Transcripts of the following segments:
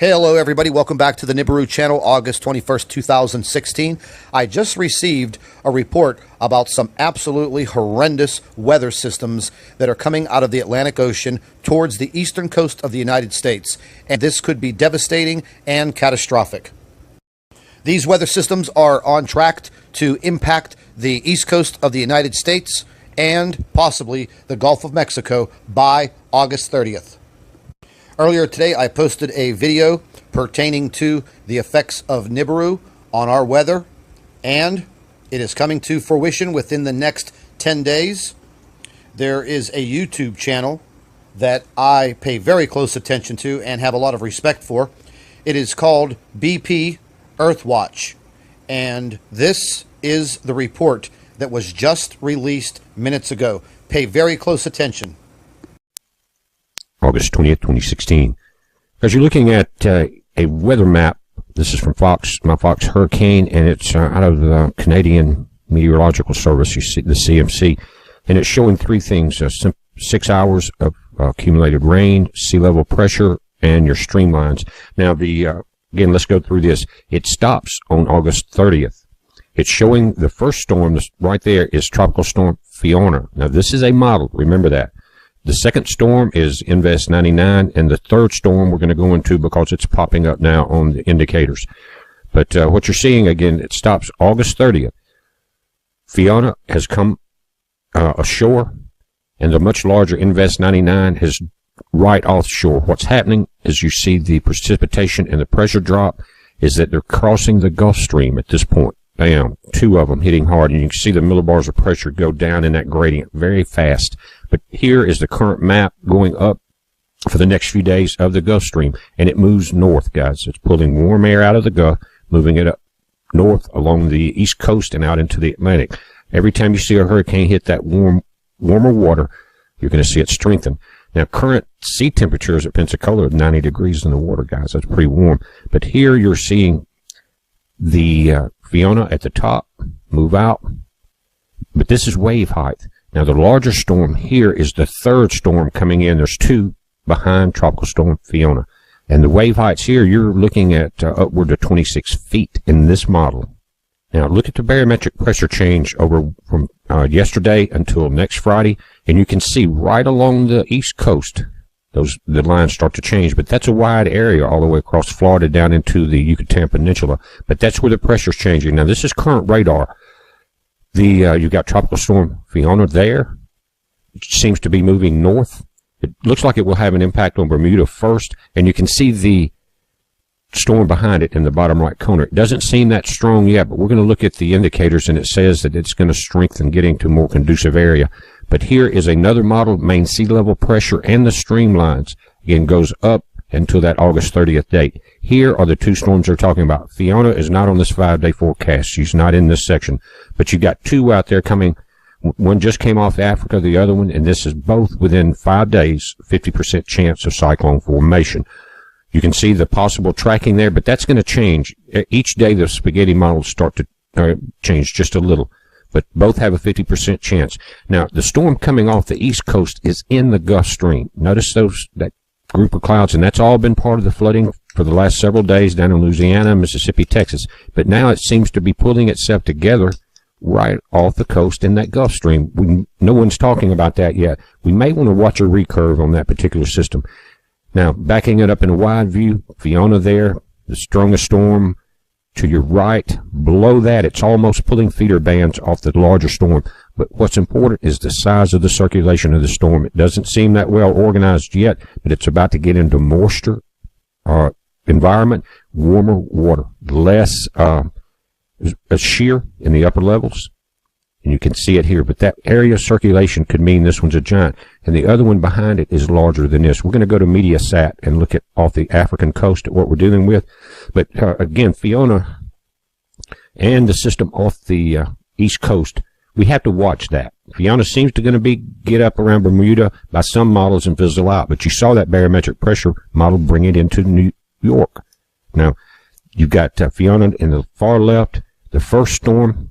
Hello everybody, welcome back to the Nibiru channel, August 21st, 2016. I just received a report about some absolutely horrendous weather systems that are coming out of the Atlantic Ocean towards the eastern coast of the United States, and this could be devastating and catastrophic. These weather systems are on track to impact the east coast of the United States and possibly the Gulf of Mexico by August 30th. Earlier today, I posted a video pertaining to the effects of Nibiru on our weather, and it is coming to fruition within the next 10 days. There is a YouTube channel that I pay very close attention to and have a lot of respect for. It is called BP Earthwatch, and this is the report that was just released minutes ago. Pay very close attention. August 20th, 2016. As you're looking at a weather map, this is from my Fox Hurricane, and it's out of the Canadian Meteorological Service, you see the CMC, and it's showing three things: 6 hours of accumulated rain, sea level pressure, and your streamlines. Now, again, let's go through this. It stops on August 30th. It's showing the first storm right there is Tropical Storm Fiona. Now, this is a model. Remember that. The second storm is Invest 99, and the third storm we're going to go into because it's popping up now on the indicators. But what you're seeing, again, it stops August 30th. Fiona has come ashore, and the much larger Invest 99 is right offshore. What's happening is you see the precipitation and the pressure drop is that they're crossing the Gulf Stream at this point. Bam, two of them hitting hard, and you can see the millibars of pressure go down in that gradient very fast. But here is the current map going up for the next few days of the Gulf Stream, and it moves north, guys. It's pulling warm air out of the Gulf, moving it up north along the east coast and out into the Atlantic. Every time you see a hurricane hit that warmer water, you're going to see it strengthen. Now, current sea temperatures at Pensacola are 90 degrees in the water, guys. That's pretty warm. But here you're seeing the Fiona at the top move out, but this is wave height. Now, the larger storm here is the third storm coming in. There's two behind Tropical Storm Fiona, and the wave heights here, you're looking at upward of 26 feet in this model. Now, look at the barometric pressure change over from yesterday until next Friday, and you can see right along the east coast the lines start to change, but that's a wide area all the way across Florida down into the Yucatan Peninsula. But that's where the pressure's changing. Now, this is current radar. You've got Tropical Storm Fiona there. It seems to be moving north. It looks like it will have an impact on Bermuda first, and you can see the storm behind it in the bottom right corner. It doesn't seem that strong yet, but we're going to look at the indicators, and it says that it's going to strengthen getting to a more conducive area. But here is another model, main sea level pressure and the streamlines. Again, goes up until that August 30th date. Here are the two storms they're talking about. Fiona is not on this 5-day forecast. She's not in this section. But you got two out there coming. One just came off Africa, the other one, and this is both within 5 days, 50% chance of cyclone formation. You can see the possible tracking there, but that's going to change. Each day the spaghetti models start to change just a little, but both have a 50% chance. Now, the storm coming off the east coast is in the Gulf Stream. Notice that group of clouds, and that's all been part of the flooding for the last several days down in Louisiana, Mississippi, Texas. But now it seems to be pulling itself together right off the coast in that Gulf Stream. No one's talking about that yet. We may want to watch a recurve on that particular system. Now, backing it up in a wide view, Fiona there, the strongest storm to your right. Below that, it's almost pulling feeder bands off the larger storm. But what's important is the size of the circulation of the storm. It doesn't seem that well organized yet, but it's about to get into moisture environment, warmer water, less shear in the upper levels. And you can see it here, but that area of circulation could mean this one's a giant, and the other one behind it is larger than this. We're going to go to Mediasat and look at off the African coast at what we're dealing with. But again, Fiona and the system off the east coast, we have to watch that. Fiona seems to get up around Bermuda by some models and fizzle out, but you saw that barometric pressure model bring it into New York. Now, you've got Fiona in the far left. The first storm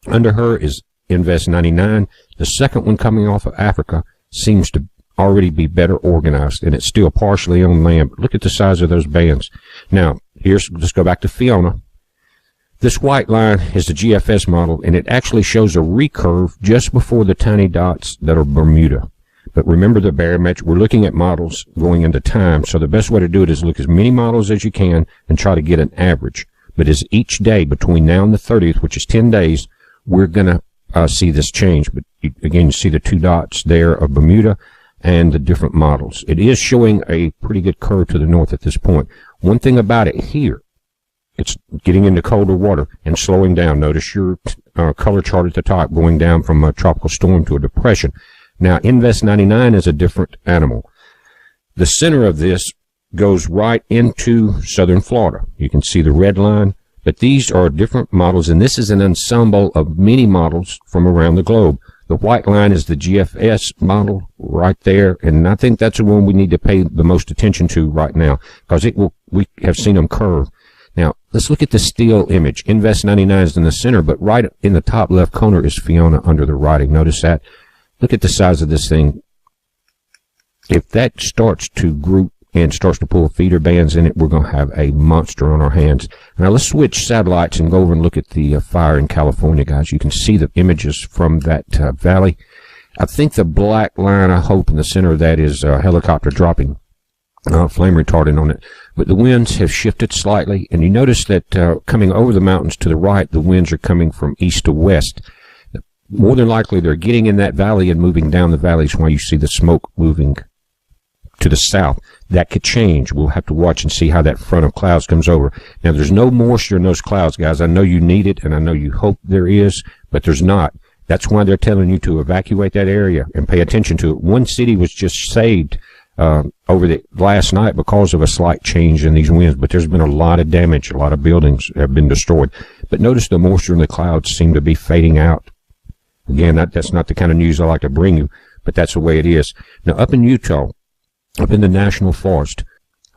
under her is Invest 99. The second one coming off of Africa seems to already be better organized, and it's still partially on land. But look at the size of those bands. Now, let's go back to Fiona. This white line is the GFS model, and it actually shows a recurve just before the tiny dots that are Bermuda. But remember the barometric, we're looking at models going into time, so the best way to do it is look as many models as you can and try to get an average. But as each day between now and the 30th, which is 10 days, we're going to see this change. But again, you see the two dots there of Bermuda and the different models. It is showing a pretty good curve to the north at this point. One thing about it here, it's getting into colder water and slowing down. Notice your color chart at the top going down from a tropical storm to a depression. Now, Invest 99 is a different animal. The center of this goes right into southern Florida. You can see the red line, but these are different models, and this is an ensemble of many models from around the globe. The white line is the GFS model right there, and I think that's the one we need to pay the most attention to right now, because we have seen them curve. Now, let's look at the still image. Invest 99 is in the center, but right in the top left corner is Fiona under the writing. Notice that. Look at the size of this thing. If that starts to group and starts to pull feeder bands in it, we're going to have a monster on our hands. Now, let's switch satellites and go over and look at the fire in California, guys. You can see the images from that valley. I think the black line, I hope, in the center of that is a helicopter dropping flame retardant on it. But the winds have shifted slightly, and you notice that coming over the mountains to the right, the winds are coming from east to west. More than likely, they're getting in that valley and moving down the valleys while you see the smoke moving to the south. That could change. We'll have to watch and see how that front of clouds comes over. Now, there's no moisture in those clouds, guys. I know you need it, and I know you hope there is, but there's not. That's why they're telling you to evacuate that area and pay attention to it. One city was just saved over the last night because of a slight change in these winds, but there's been a lot of damage. A lot of buildings have been destroyed. But notice the moisture in the clouds seem to be fading out. Again, that's not the kind of news I like to bring you, but that's the way it is. Now, up in Utah, up in the National Forest,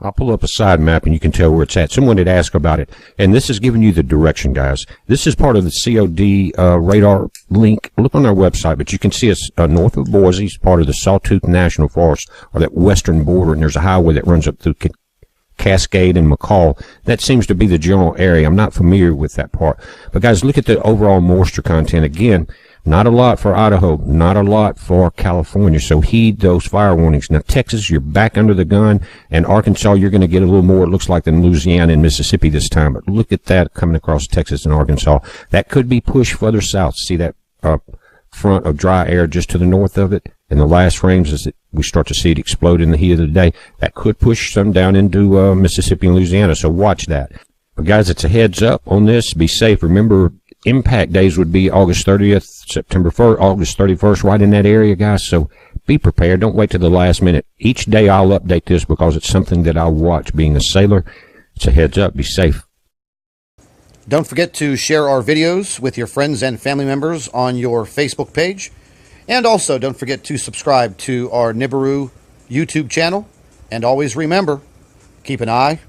I'll pull up a side map and you can tell where it's at. Someone had asked about it, and this is giving you the direction, guys. This is part of the COD radar link. Look on our website, but you can see it's north of Boise. It's part of the Sawtooth National Forest, or that western border, and there's a highway that runs up through Cascade and McCall. That seems to be the general area. I'm not familiar with that part. But, guys, look at the overall moisture content. Again, not a lot for Idaho, not a lot for California, so heed those fire warnings. Now, Texas, you're back under the gun, and Arkansas, you're going to get a little more, it looks like, than Louisiana and Mississippi this time. But look at that coming across Texas and Arkansas. That could be pushed further south. See that front of dry air just to the north of it? In the last frames, as we start to see it explode in the heat of the day, that could push some down into Mississippi and Louisiana, so watch that. But, guys, it's a heads up on this. Be safe. Remember, impact days would be August 30th, September 1st, August 31st, right in that area, guys. So be prepared. Don't wait till the last minute. Each day I'll update this because it's something that I watch. Being a sailor, it's a heads up. Be safe. Don't forget to share our videos with your friends and family members on your Facebook page. And also, don't forget to subscribe to our Nibiru YouTube channel. And always remember, keep an eye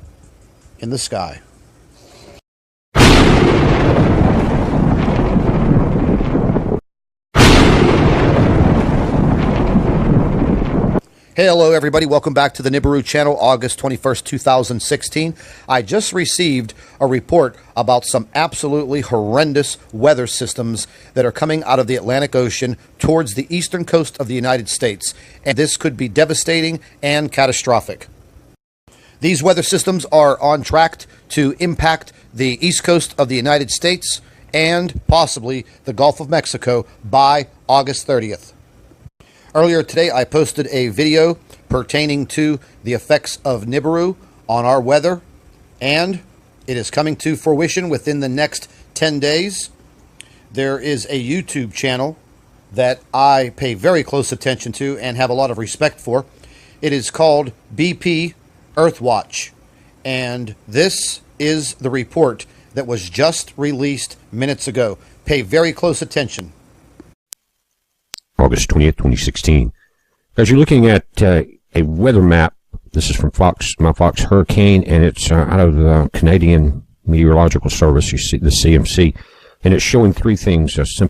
in the sky. Hey, hello, everybody. Welcome back to the Nibiru channel, August 21st, 2016. I just received a report about some absolutely horrendous weather systems that are coming out of the Atlantic Ocean towards the eastern coast of the United States. And this could be devastating and catastrophic. These weather systems are on track to impact the east coast of the United States and possibly the Gulf of Mexico by August 30th. Earlier today, I posted a video pertaining to the effects of Nibiru on our weather, and it is coming to fruition within the next 10 days. There is a YouTube channel that I pay very close attention to and have a lot of respect for. It is called BP Earthwatch, and this is the report that was just released minutes ago. Pay very close attention. August 20th, 2016. As you're looking at a weather map, this is from my Fox Hurricane, and it's out of the Canadian Meteorological Service, you see the CMC, and it's showing three things.